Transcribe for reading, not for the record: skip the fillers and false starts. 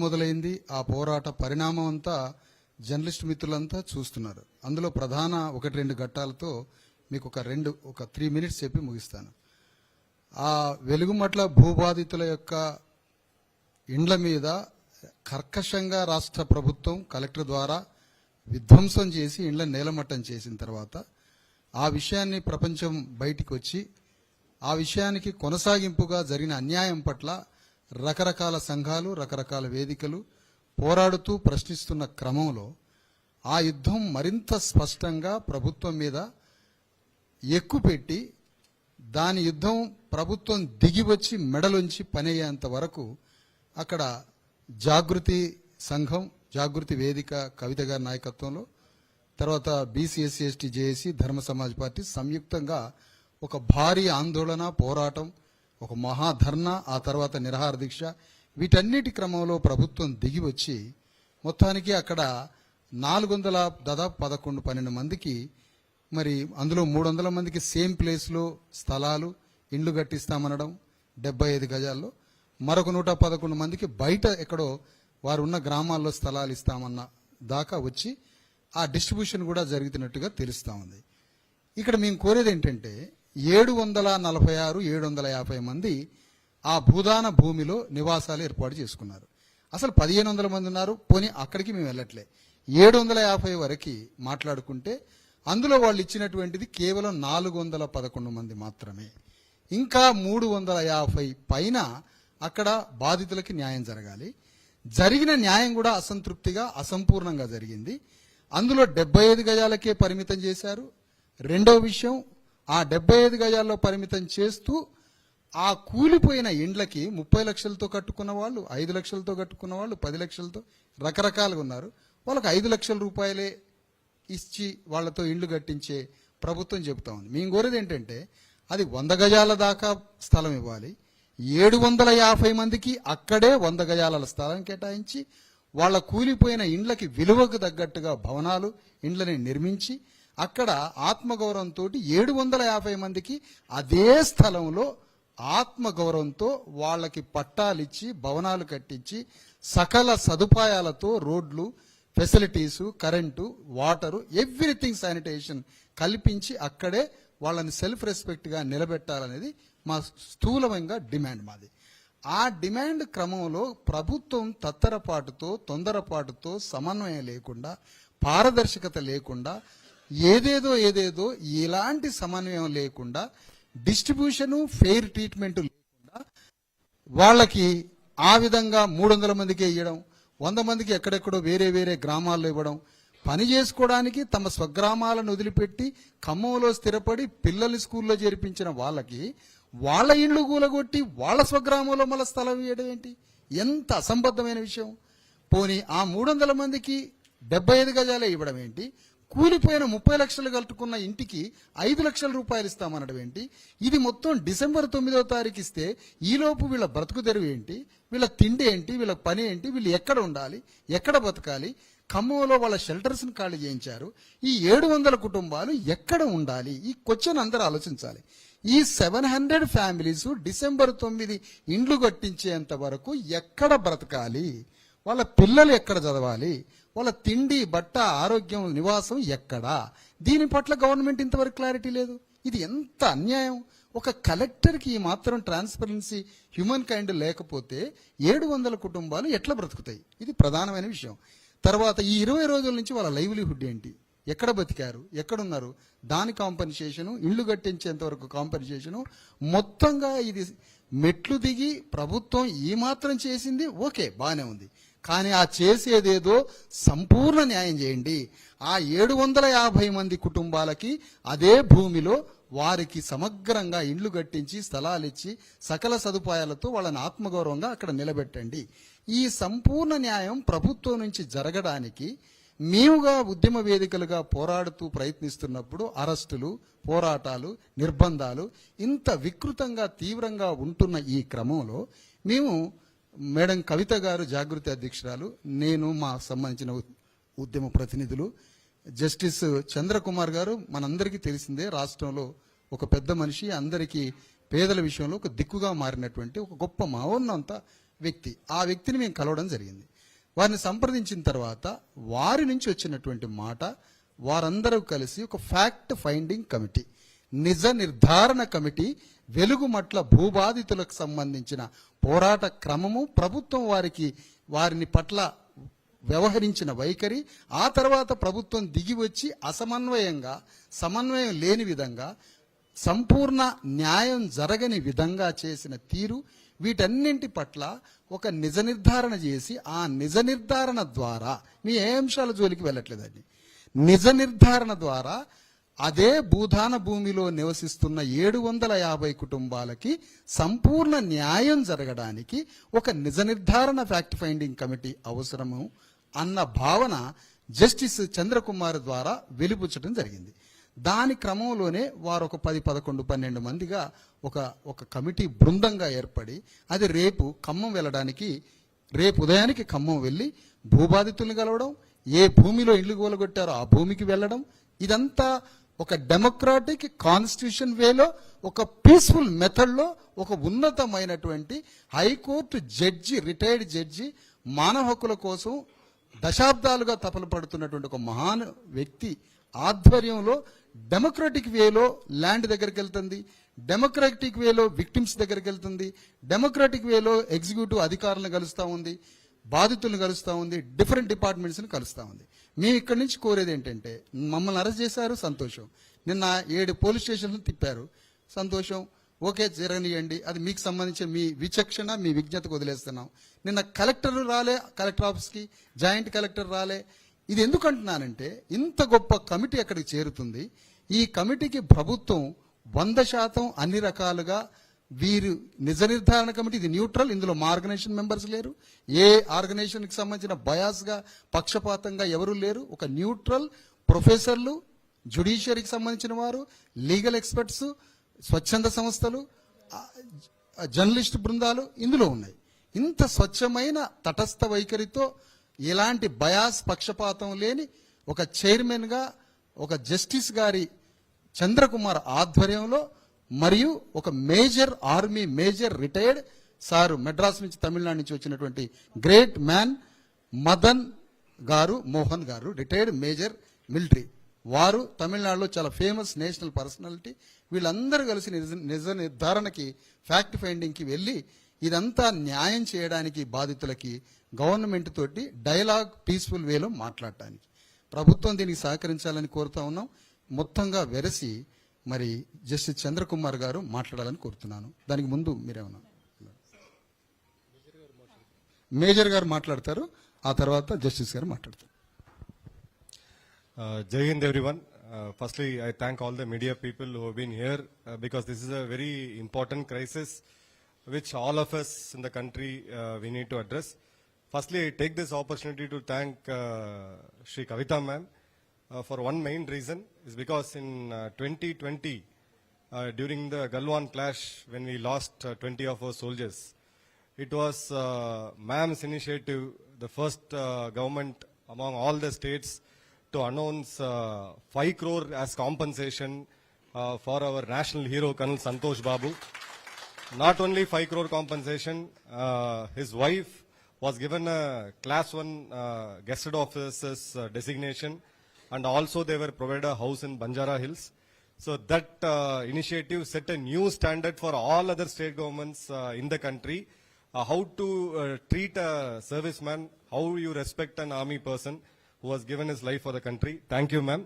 మొదలైంది. ఆ పోరాట పరిణామం అంతా జర్నలిస్ట్ మిత్రులంతా చూస్తున్నారు. అందులో ప్రధాన 1-2 ఘట్టాలతో మీకు ఒక 3 minutes చెప్పి ముగిస్తాను. ఆ వెలుగుమట్ల భూబాధితుల యొక్క ఇండ్ల మీద కర్కశంగా రాష్ట్ర ప్రభుత్వం కలెక్టర్ ద్వారా విధ్వంసం చేసి ఇండ్ల నేలమట్టం చేసిన తర్వాత ఆ విషయాన్ని ప్రపంచం బయటికి వచ్చి ఆ విషయానికి కొనసాగింపుగా జరిగిన అన్యాయం పట్ల రకరకాల సంఘాలు, రకరకాల వేదికలు పోరాడుతూ ప్రశ్నిస్తున్న క్రమంలో ఆ యుద్ధం మరింత స్పష్టంగా ప్రభుత్వం మీద ఎక్కుపెట్టి దాని యుద్ధం ప్రభుత్వం దిగివచ్చి మెడలుంచి పనయ్యేంత వరకు అక్కడ జాగృతి సంఘం, జాగృతి వేదిక కవిత గారి నాయకత్వంలో, తర్వాత బీసీ ఎస్సీ ఎస్టీ జేఏసీ, ధర్మ సమాజ్ పార్టీ సంయుక్తంగా ఒక భారీ ఆందోళన, పోరాటం, ఒక మహాధర్నా, ఆ తర్వాత నిరాహార దీక్ష, వీటన్నిటి క్రమంలో ప్రభుత్వం దిగి వచ్చి మొత్తానికి అక్కడ 400 దాదాపు 11-12 మందికి, మరి అందులో 300 మందికి సేమ్ ప్లేస్లో స్థలాలు, ఇండ్లు కట్టిస్తామనడం 75 గజాల్లో, మరొక 111 మందికి బయట ఎక్కడో వారు ఉన్న గ్రామాల్లో స్థలాలు ఇస్తామన్న దాకా వచ్చి ఆ డిస్ట్రిబ్యూషన్ కూడా జరుగుతున్నట్టుగా తెలుస్తూ ఉంది. ఇక్కడ మేము కోరేది ఏంటంటే 746, 750 మంది ఆ భూదాన భూమిలో నివాసాలు ఏర్పాటు చేసుకున్నారు. అసలు 1500 మంది ఉన్నారు, పోనీ అక్కడికి మేము వెళ్ళట్లే, 750 వరకు మాట్లాడుకుంటే అందులో వాళ్ళు ఇచ్చినటువంటిది కేవలం 411 మంది మాత్రమే. ఇంకా 350 పైన అక్కడ బాధితులకి న్యాయం జరగాలి. జరిగిన న్యాయం కూడా అసంతృప్తిగా, అసంపూర్ణంగా జరిగింది. అందులో 75 గజాలకే పరిమితం చేశారు. రెండవ విషయం, ఆ 75 గజాల్లో పరిమితం చేస్తూ ఆ కూలిపోయిన ఇండ్లకి 30 లక్షలతో కట్టుకున్న వాళ్ళు, 5 లక్షలతో కట్టుకున్న వాళ్ళు, 10 లక్షలతో రకరకాలుగా ఉన్నారు. వాళ్ళకి 5 లక్షల రూపాయలే ఇచ్చి వాళ్లతో ఇండ్లు కట్టించే ప్రభుత్వం చెబుతా ఉంది. మేము కోరేది ఏంటంటే అది 100 గజాల దాకా స్థలం ఇవ్వాలి. 750 మందికి అక్కడే 100 గజాల స్థలం కేటాయించి వాళ్ళ కూలిపోయిన ఇండ్లకి విలువకు తగ్గట్టుగా భవనాలు, ఇండ్లని నిర్మించి అక్కడ ఆత్మగౌరవంతో 750 మందికి అదే స్థలంలో ఆత్మగౌరవంతో వాళ్ళకి పట్టాలిచ్చి భవనాలు కట్టించి సకల సదుపాయాలతో రోడ్లు, facilities, current, water, everything sanitation కల్పించి అక్కడే వాళ్ళని సెల్ఫ్ రెస్పెక్ట్గా నిలబెట్టాలనేది మా స్థూలమైన డిమాండ్ మాది. ఆ డిమాండ్ క్రమంలో ప్రభుత్వం తత్తరపాటుతో, తొందరపాటుతో, సమన్వయం లేకుండా, పారదర్శకత లేకుండా, ఏదేదో ఇలాంటి సమన్వయం లేకుండా, డిస్ట్రిబ్యూషను, ఫెయిర్ ట్రీట్మెంట్ లేకుండా వాళ్ళకి ఆ విధంగా 300 మందికే ఇవ్వడం, 100 మందికి ఎక్కడెక్కడో వేరే వేరే గ్రామాల్లో ఇవ్వడం, పని చేసుకోవడానికి తమ స్వగ్రామాలను వదిలిపెట్టి ఖమ్మంలో స్థిరపడి పిల్లల్ని స్కూల్లో చేర్పించిన వాళ్ళకి వాళ్ళ ఇండ్లు కూలగొట్టి వాళ్ళ స్వగ్రామంలో మళ్ళీ స్థలం ఇవ్వడం ఏంటి? ఎంత అసంబద్ధమైన విషయం. పోనీ ఆ 300 మందికి 75 గజాలే ఇవ్వడం ఏంటి? కూలిపోయిన 30 లక్షలు కట్టుకున్న ఇంటికి 5 లక్షల రూపాయలు ఇస్తామనడం ఏంటి? ఇది మొత్తం డిసెంబర్ 9వ తారీఖు ఇస్తే ఈలోపు వీళ్ళ బ్రతుకు తెరువు ఏంటి? వీళ్ళ తిండి ఏంటి? వీళ్ళ పని ఏంటి? వీళ్ళు ఎక్కడ ఉండాలి? ఎక్కడ బతకాలి? ఖమ్మంలో వాళ్ళ షెల్టర్స్ని ఖాళీ చేయించారు. ఈ 700 కుటుంబాలు ఎక్కడ ఉండాలి? ఈ క్వశ్చన్ అందరూ ఆలోచించాలి. ఈ 700 ఫ్యామిలీస్ డిసెంబర్ 9 ఇండ్లు కట్టించేంత వరకు ఎక్కడ బ్రతకాలి? వాళ్ళ పిల్లలు ఎక్కడ చదవాలి? వాళ్ళ తిండి, బట్ట, ఆరోగ్యం, నివాసం ఎక్కడా? దీని పట్ల గవర్నమెంట్ ఇంతవరకు క్లారిటీ లేదు. ఇది ఎంత అన్యాయం. ఒక కలెక్టర్కి ఈ మాత్రం ట్రాన్స్పరెన్సీ, హ్యూమన్ కైండ్ లేకపోతే 700 కుటుంబాలు ఎట్లా బ్రతుకుతాయి? ఇది ప్రధానమైన విషయం. తర్వాత ఈ 20 రోజుల నుంచి వాళ్ళ లైవ్లీహుడ్ ఏంటి? ఎక్కడ బతికారు? ఎక్కడున్నారు? దాని కాంపెన్సేషను, ఇళ్లు కట్టించేంత వరకు కాంపెన్సేషను, మొత్తంగా ఇది మెట్లు దిగి ప్రభుత్వం ఈ మాత్రం చేసింది ఓకే, బాగానే ఉంది. కానీ ఆ చేసేదేదో సంపూర్ణ న్యాయం చేయండి. ఆ 750 మంది కుటుంబాలకి అదే భూమిలో వారికి సమగ్రంగా ఇండ్లు కట్టించి స్థలాలు ఇచ్చి సకల సదుపాయాలతో వాళ్ళని ఆత్మగౌరవంగా అక్కడ నిలబెట్టండి. ఈ సంపూర్ణ న్యాయం ప్రభుత్వం నుంచి జరగడానికి మేముగా ఉద్యమ వేదికలుగా పోరాడుతూ ప్రయత్నిస్తున్నప్పుడు అరెస్టులు, పోరాటాలు, నిర్బంధాలు ఇంత వికృతంగా, తీవ్రంగా ఉంటున్న ఈ క్రమంలో మేము, మేడం కవిత గారు జాగృతి అధ్యక్షురాలు, నేను, మా సంబంధించిన ఉద్యమ ప్రతినిధులు, జస్టిస్ చంద్రకుమార్ గారు, మనందరికీ తెలిసిందే రాష్ట్రంలో ఒక పెద్ద మనిషి, అందరికీ పేదల విషయంలో ఒక దిక్కుగా మారినటువంటి ఒక గొప్ప మహోన్నత వ్యక్తి. ఆ వ్యక్తిని మేము కలవడం జరిగింది. వారిని సంప్రదించిన తర్వాత వారి నుంచి వచ్చినటువంటి మాట, వారందరూ కలిసి ఒక ఫ్యాక్ట్ ఫైండింగ్ కమిటీ, నిజ నిర్ధారణ కమిటీ, వెలుగుమట్ల భూబాధితులకు సంబంధించిన పోరాట క్రమము, ప్రభుత్వం వారిని పట్ల వ్యవహరించిన వైఖరి, ఆ తర్వాత ప్రభుత్వం దిగి వచ్చి అసమన్వయంగా, సమన్వయం లేని విధంగా, సంపూర్ణ న్యాయం జరగని విధంగా చేసిన తీరు, వీటన్నింటి పట్ల ఒక నిజ నిర్ధారణ చేసి, ఆ నిజ నిర్ధారణ ద్వారా, మీ ఏ అంశాల జోలికి వెళ్ళట్లేదండి, నిజ నిర్ధారణ ద్వారా అదే భూదాన భూమిలో నివసిస్తున్న 750 కుటుంబాలకి సంపూర్ణ న్యాయం జరగడానికి ఒక నిజ నిర్ధారణ ఫ్యాక్ట్ ఫైండింగ్ కమిటీ అవసరము అన్న భావన జస్టిస్ చంద్రకుమార్ ద్వారా వెలిపుచ్చడం జరిగింది. దాని క్రమంలోనే వారు ఒక 10, 11, 12 మందిగా ఒక కమిటీ బృందంగా ఏర్పడి, అది రేపు ఖమ్మం వెళ్ళడానికి, రేపు ఉదయానికి ఖమ్మం వెళ్ళి భూబాధితుల్ని కలవడం, ఏ భూమిలో ఇళ్లు కూలగొట్టారో ఆ భూమికి వెళ్ళడం, ఇదంతా ఒక డెమోక్రాటిక్ కాన్స్టిట్యూషన్ వేలో, ఒక పీస్ఫుల్ మెథడ్లో, ఒక ఉన్నతమైనటువంటి హైకోర్టు జడ్జి, రిటైర్డ్ జడ్జి, మానవ హక్కుల కోసం దశాబ్దాలుగా తపలు పడుతున్నటువంటి ఒక మహాన్ వ్యక్తి ఆధ్వర్యంలో డెమోక్రటిక్ వేలో ల్యాండ్ దగ్గరికి వెళ్తుంది, డెమోక్రటిక్ వేలో విక్టిమ్స్ దగ్గరికి వెళ్తుంది, డెమోక్రటిక్ వేలో ఎగ్జిక్యూటివ్ అధికారులను కలుస్తూ ఉంది, బాధితులను కలుస్తూ ఉంది, డిఫరెంట్ డిపార్ట్మెంట్స్ని కలుస్తూ ఉంది. మేము ఇక్కడి నుంచి కోరేది ఏంటంటే, మమ్మల్ని అరెస్ట్ చేశారు, సంతోషం. నిన్న 7 పోలీస్ స్టేషన్లు తిప్పారు, సంతోషం, ఓకే, జరగనియండి. అది మీకు సంబంధించిన మీ విచక్షణ, మీ విజ్ఞతకు వదిలేస్తున్నాం. నిన్న కలెక్టర్ రాలే, కలెక్టర్ ఆఫీస్కి జాయింట్ కలెక్టర్ రాలే. ఇది ఎందుకు అంటున్నానంటే, ఇంత గొప్ప కమిటీ అక్కడికి చేరుతుంది. ఈ కమిటీకి ప్రభుత్వం 100% అన్ని రకాలుగా, వీరు నిజ నిర్ధారణ కమిటీ, ఇది న్యూట్రల్, ఇందులో మా ఆర్గనైజేషన్ మెంబర్స్ లేరు, ఏ ఆర్గనైజేషన్కి సంబంధించిన బయాస్గా, పక్షపాతంగా ఎవరు లేరు. ఒక న్యూట్రల్ ప్రొఫెసర్లు, జ్యుడిషియరీకి సంబంధించిన వారు, లీగల్ ఎక్స్పర్ట్స్, స్వచ్ఛంద సంస్థలు, జర్నలిస్ట్ బృందాలు ఇందులో ఉన్నాయి. ఇంత స్వచ్ఛమైన తటస్థ వైఖరితో, ఎలాంటి బయాస్, పక్షపాతం లేని ఒక చైర్మన్గా, ఒక జస్టిస్ గారి చంద్రకుమార్ ఆధ్వర్యంలో, మరియు ఒక major army major retired sir, Madras నుంచి, తమిళనాడు నుంచి వచ్చినటువంటి గ్రేట్ మ్యాన్ మదన్ గారు, మోహన్ గారు, రిటైర్డ్ మేజర్ మిలిటరీ, వారు తమిళనాడులో చాలా ఫేమస్ నేషనల్ పర్సనాలిటీ. వీళ్ళందరూ కలిసి నిజ నిర్ధారణకి, ఫ్యాక్ట్ ఫైండింగ్కి వెళ్ళి ఇదంతా న్యాయం చేయడానికి, బాధితులకి గవర్నమెంట్ తోటి డైలాగ్, పీస్ఫుల్ వేలో మాట్లాడటానికి ప్రభుత్వం దీనికి సహకరించాలని కోరుతా ఉన్నాం. మొత్తంగా వెరసి మరి జస్టిస్ చంద్రకుమార్ గారు మాట్లాడాలని కోరుతున్నాను. దానికి ముందు మీరేమన్నా, మేజర్ గారు మాట్లాడతారు, ఆ తర్వాత జస్టిస్ గారు మాట్లాడతారు. Jai Hind everyone. Firstly, I thank all the media people who have been here because this is a very important crisis which all of us in the country we need to address. Firstly, I take this opportunity to thank Shri Kavita ma'am for one main reason, is because in 2020 during the Galwan clash when we lost 20 of our soldiers, it was ma'am's initiative, the first government among all the states to announce 5 crore as compensation for our national hero Colonel Santosh Babu. Not only 5 crore compensation, his wife was given a class 1 guested officer's designation, and also they were provided a house in Banjara Hills. So that initiative set a new standard for all other state governments in the country, how to treat a serviceman, how you respect an army person who has given his life for the country. Thank you, ma'am.